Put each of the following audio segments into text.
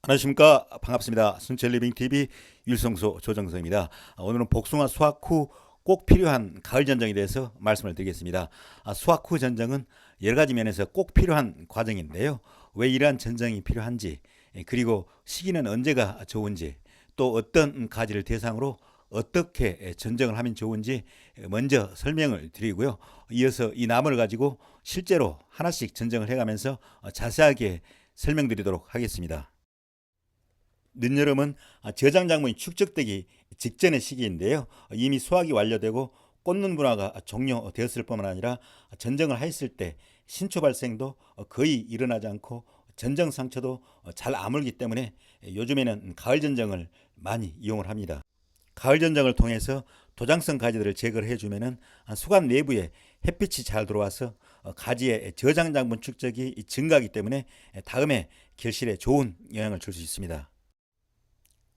안녕하십니까. 반갑습니다. 순천리빙TV 율성소 조정석입니다. 오늘은 복숭아 수확 후 꼭 필요한 가을 전정에 대해서 말씀을 드리겠습니다. 수확 후 전정은 여러 가지 면에서 꼭 필요한 과정인데요. 왜 이러한 전정이 필요한지, 그리고 시기는 언제가 좋은지, 또 어떤 가지를 대상으로 어떻게 전정을 하면 좋은지 먼저 설명을 드리고요. 이어서 이 나무를 가지고 실제로 하나씩 전정을 해가면서 자세하게 설명드리도록 하겠습니다. 늦여름은 저장 작물이 축적되기 직전의 시기인데요. 이미 수확이 완료되고 꽂는 분화가 종료되었을 뿐만 아니라 전정을 했을 때 신초 발생도 거의 일어나지 않고 전정 상처도 잘 아물기 때문에 요즘에는 가을 전정을 많이 이용을 합니다. 가을 전정을 통해서 도장성 가지들을 제거를 해주면은 수관 내부에 햇빛이 잘 들어와서 가지의 저장 장분 축적이 증가하기 때문에 다음에 결실에 좋은 영향을 줄 수 있습니다.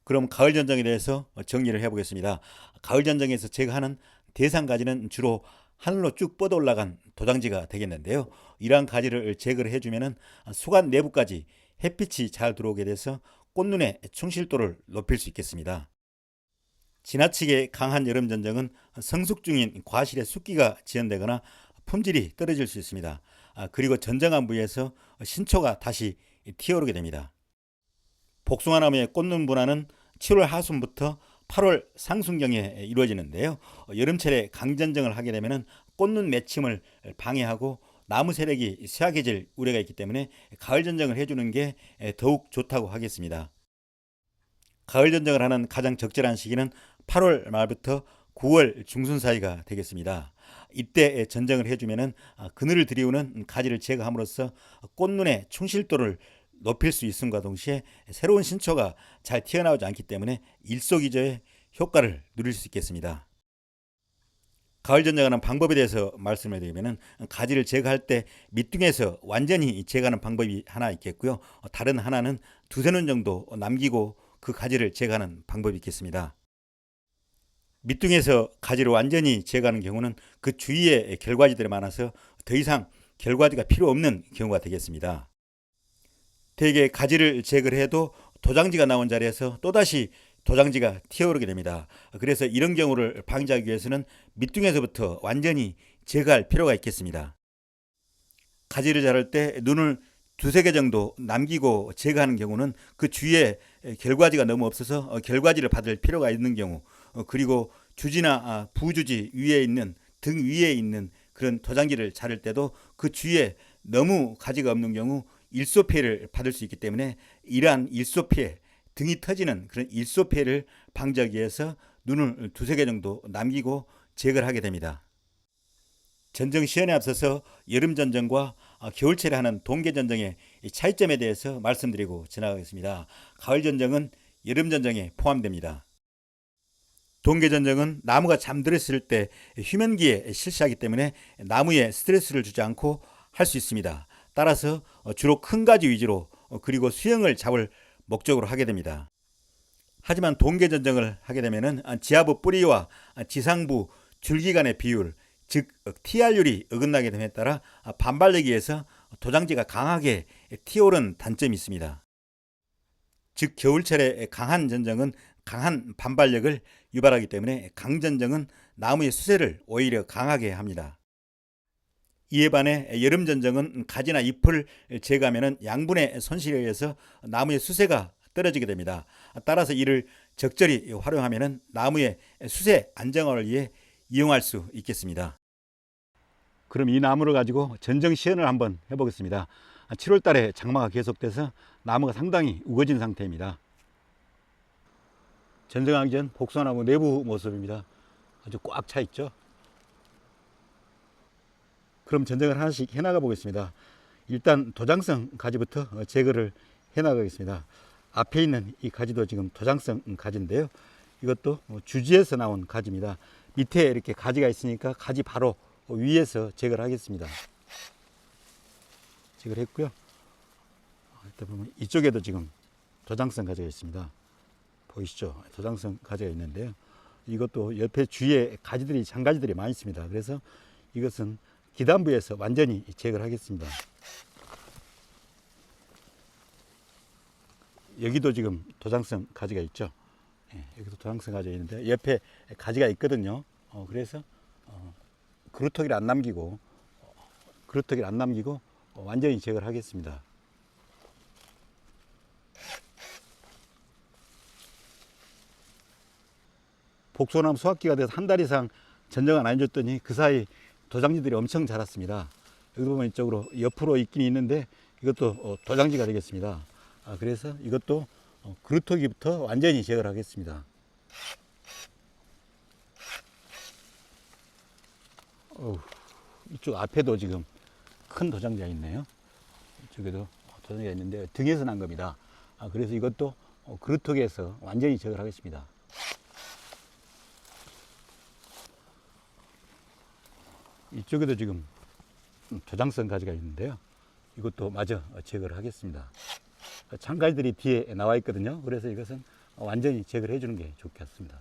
그럼 가을 전정에 대해서 정리를 해보겠습니다. 가을 전정에서 제거하는 대상 가지는 주로 하늘로 쭉 뻗어 올라간 도장지가 되겠는데요. 이러한 가지를 제거를 해주면은 수관 내부까지 햇빛이 잘 들어오게 돼서 꽃눈의 충실도를 높일 수 있겠습니다. 지나치게 강한 여름 전정은 성숙 중인 과실에 습기가 지연되거나 품질이 떨어질 수 있습니다. 그리고 전정한 부위에서 신초가 다시 튀어오르게 됩니다. 복숭아나무의 꽃눈 분화는 7월 하순부터 8월 상순경에 이루어지는데요. 여름철에 강전정을 하게 되면 꽃눈 맺힘을 방해하고 나무 세력이 쇠약해질 우려가 있기 때문에 가을 전정을 해주는 게 더욱 좋다고 하겠습니다. 가을 전정을 하는 가장 적절한 시기는 8월 말부터 9월 중순 사이가 되겠습니다. 이때 전정을 해주면 그늘을 들이우는 가지를 제거함으로써 꽃눈의 충실도를 높일 수 있음과 동시에 새로운 신초가 잘 튀어나오지 않기 때문에 일석이조의 효과를 누릴 수 있겠습니다. 가을 전정하는 방법에 대해서 말씀을 드리면 가지를 제거할 때 밑둥에서 완전히 제거하는 방법이 하나 있겠고요. 다른 하나는 두세 눈 정도 남기고 그 가지를 제거하는 방법이 있겠습니다. 밑둥에서 가지를 완전히 제거하는 경우는 그 주위에 결과지들이 많아서 더 이상 결과지가 필요 없는 경우가 되겠습니다. 대개 가지를 제거를 해도 도장지가 나온 자리에서 또다시 도장지가 튀어오르게 됩니다. 그래서 이런 경우를 방지하기 위해서는 밑둥에서부터 완전히 제거할 필요가 있겠습니다. 가지를 자를 때 눈을 두세 개 정도 남기고 제거하는 경우는 그 주위에 결과지가 너무 없어서 결과지를 받을 필요가 있는 경우, 그리고 주지나 부주지 위에 있는 등 위에 있는 그런 도장지를 자를 때도 그 주위에 너무 가지가 없는 경우 일소 피해를 받을 수 있기 때문에 이러한 일소 피해, 등이 터지는 그런 일소 피해를 방지하기 위해서 눈을 두세 개 정도 남기고 제거를 하게 됩니다. 전정 시연에 앞서서 여름 전정과 겨울철에 하는 동계 전정의 차이점에 대해서 말씀드리고 지나가겠습니다. 가을 전정은 여름 전정에 포함됩니다. 동계 전정은 나무가 잠들었을 때 휴면기에 실시하기 때문에 나무에 스트레스를 주지 않고 할 수 있습니다. 따라서 주로 큰 가지 위주로 그리고 수영을 잡을 목적으로 하게 됩니다. 하지만 동계 전정을 하게 되면 지하부 뿌리와 지상부 줄기 간의 비율, 즉 TR율이 어긋나게 됨에 따라 반발력에 의해서 도장지가 강하게 튀어오른 단점이 있습니다. 즉 겨울철에 강한 전정은 강한 반발력을 유발하기 때문에 강전정은 나무의 수세를 오히려 강하게 합니다. 이에 반해 여름 전정은 가지나 잎을 제거하면 양분의 손실에 의해서 나무의 수세가 떨어지게 됩니다. 따라서 이를 적절히 활용하면 나무의 수세 안정화를 위해 이용할 수 있겠습니다. 그럼 이 나무를 가지고 전정 시연을 한번 해보겠습니다. 7월 달에 장마가 계속돼서 나무가 상당히 우거진 상태입니다. 전정하기 전 복숭아나무 내부 모습입니다. 아주 꽉 차 있죠. 그럼 전정을 하나씩 해나가 보겠습니다. 일단 도장성 가지부터 제거를 해나가겠습니다. 앞에 있는 이 가지도 지금 도장성 가지인데요. 이것도 주지에서 나온 가지입니다. 밑에 이렇게 가지가 있으니까 가지 바로 위에서 제거를 하겠습니다. 제거를 했고요. 일단 보면 이쪽에도 지금 도장성 가지가 있습니다. 보이시죠? 도장성 가지가 있는데요. 이것도 옆에 주위에 가지들이 장가지들이 많이 있습니다. 그래서 이것은 기단부에서 완전히 제거를 하겠습니다. 여기도 지금 도장성 가지가 있죠. 예, 여기도 도장성 가지가 있는데 옆에 가지가 있거든요. 그래서 그루터기를 안 남기고 완전히 제거를 하겠습니다. 복소나무 수확기가 돼서 한 달 이상 전정을 안 해줬더니 그 사이 도장지들이 엄청 자랐습니다. 여기 보면 이쪽으로 옆으로 있긴 있는데 이것도 도장지가 되겠습니다. 그래서 이것도 그루터기부터 완전히 제거를 하겠습니다. 이쪽 앞에도 지금 큰 도장지가 있네요. 이쪽에도 도장지가 있는데 등에서 난 겁니다. 그래서 이것도 그루터기에서 완전히 제거를 하겠습니다. 이쪽에도 지금 도장성 가지가 있는데요. 이것도 마저 제거를 하겠습니다. 장가지들이 뒤에 나와 있거든요. 그래서 이것은 완전히 제거를 해주는 게 좋겠습니다.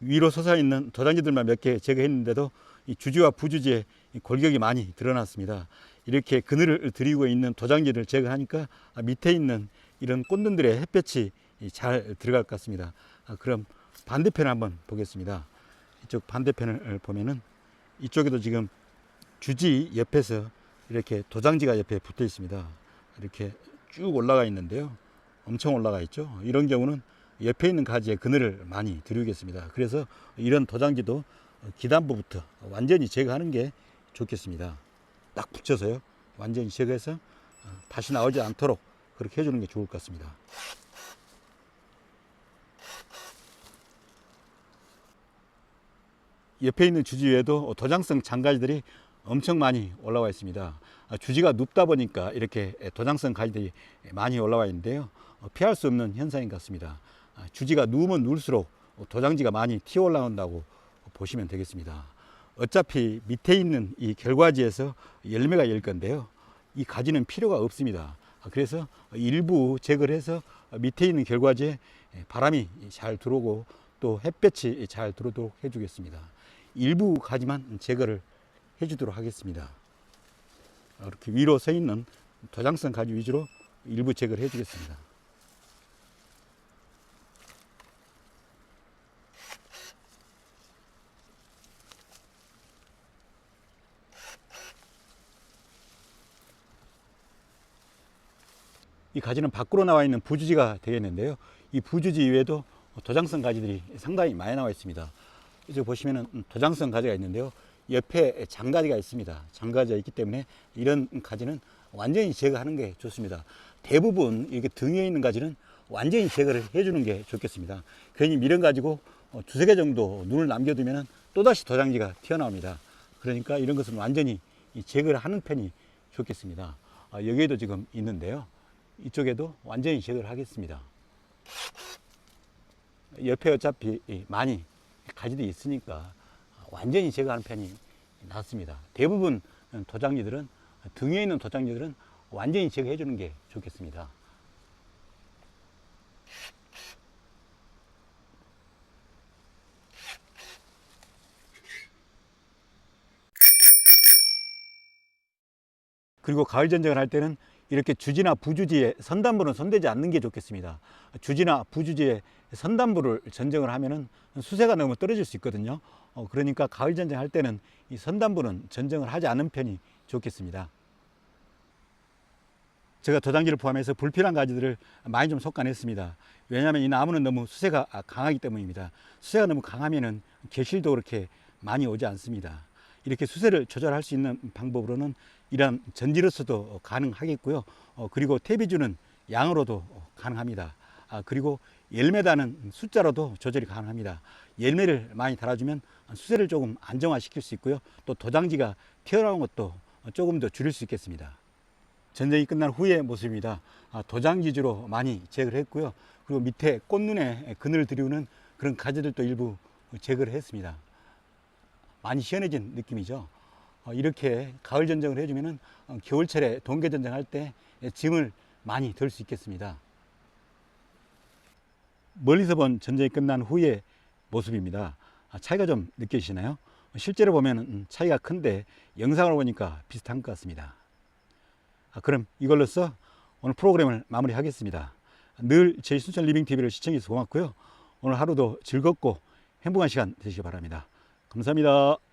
위로 솟아있는 도장지들만 몇 개 제거했는데도 이 주지와 부주지에 골격이 많이 드러났습니다. 이렇게 그늘을 들이고 있는 도장지를 제거하니까 밑에 있는 이런 꽃눈들의 햇볕이 잘 들어갈 것 같습니다. 그럼 반대편을 한번 보겠습니다. 이쪽 반대편을 보면은 이쪽에도 지금 주지 옆에서 이렇게 도장지가 옆에 붙어 있습니다. 이렇게 쭉 올라가 있는데요. 엄청 올라가 있죠. 이런 경우는 옆에 있는 가지에 그늘을 많이 들이겠습니다. 그래서 이런 도장지도 기단부부터 완전히 제거하는 게 좋겠습니다. 딱 붙여서요. 완전히 제거해서 다시 나오지 않도록 그렇게 해주는 게 좋을 것 같습니다. 옆에 있는 주지 외에도 도장성 장가지들이 엄청 많이 올라와 있습니다. 주지가 눕다 보니까 이렇게 도장성 가지들이 많이 올라와 있는데요. 피할 수 없는 현상인 것 같습니다. 주지가 누우면 누울수록 도장지가 많이 튀어 올라온다고 보시면 되겠습니다. 어차피 밑에 있는 이 결과지에서 열매가 열 건데요. 이 가지는 필요가 없습니다. 그래서 일부 제거를 해서 밑에 있는 결과지에 바람이 잘 들어오고 또 햇볕이 잘 들어오도록 해주겠습니다. 일부 가지만 제거를 해주도록 하겠습니다. 이렇게 위로 서 있는 도장성 가지 위주로 일부 제거를 해주겠습니다. 이 가지는 밖으로 나와 있는 부주지가 되겠는데요. 이 부주지 이외에도 도장성 가지들이 상당히 많이 나와 있습니다. 이제 보시면은 도장성 가지가 있는데요. 옆에 장가지가 있습니다. 장가지가 있기 때문에 이런 가지는 완전히 제거하는 게 좋습니다. 대부분 이렇게 등에 있는 가지는 완전히 제거를 해주는 게 좋겠습니다. 괜히 미련 가지고 두세 개 정도 눈을 남겨두면 또다시 도장지가 튀어나옵니다. 그러니까 이런 것은 완전히 제거를 하는 편이 좋겠습니다. 여기에도 지금 있는데요. 이쪽에도 완전히 제거를 하겠습니다. 옆에 어차피 많이 가지도 있으니까 완전히 제거하는 편이 낫습니다. 대부분 도장지들은 등에 있는 도장지들은 완전히 제거해 주는 게 좋겠습니다. 그리고 가을 전쟁을 할 때는 이렇게 주지나 부주지에 선단부는 손대지 않는 게 좋겠습니다. 주지나 부주지에 선단부를 전쟁을 하면은 수세가 너무 떨어질 수 있거든요. 그러니까 가을 전쟁 할 때는 이 선단부는 전쟁을 하지 않는 편이 좋겠습니다. 제가 도장지를 포함해서 불필요한 가지들을 많이 좀 솎아냈습니다. 왜냐하면 이 나무는 너무 수세가 강하기 때문입니다. 수세가 너무 강하면은 개실도 그렇게 많이 오지 않습니다. 이렇게 수세를 조절할 수 있는 방법으로는 이러한 전지로서도 가능하겠고요. 그리고 퇴비주는 양으로도 가능합니다. 그리고 열매 다는 숫자로도 조절이 가능합니다. 열매를 많이 달아주면 수세를 조금 안정화시킬 수 있고요. 또 도장지가 튀어나온 것도 조금 더 줄일 수 있겠습니다. 전쟁이 끝난 후의 모습입니다. 도장지주로 많이 제거를 했고요. 그리고 밑에 꽃눈에 그늘을 들이우는 그런 가지들도 일부 제거를 했습니다. 많이 시원해진 느낌이죠. 이렇게 가을 전쟁을 해주면은 겨울철에 동계 전쟁할 때 짐을 많이 덜 수 있겠습니다. 멀리서 본 전쟁이 끝난 후의 모습입니다. 차이가 좀 느껴지시나요? 실제로 보면 차이가 큰데 영상을 보니까 비슷한 것 같습니다. 그럼 이걸로써 오늘 프로그램을 마무리하겠습니다. 늘 저희 순천 리빙 TV를 시청해 주셔서 고맙고요. 오늘 하루도 즐겁고 행복한 시간 되시기 바랍니다. 감사합니다.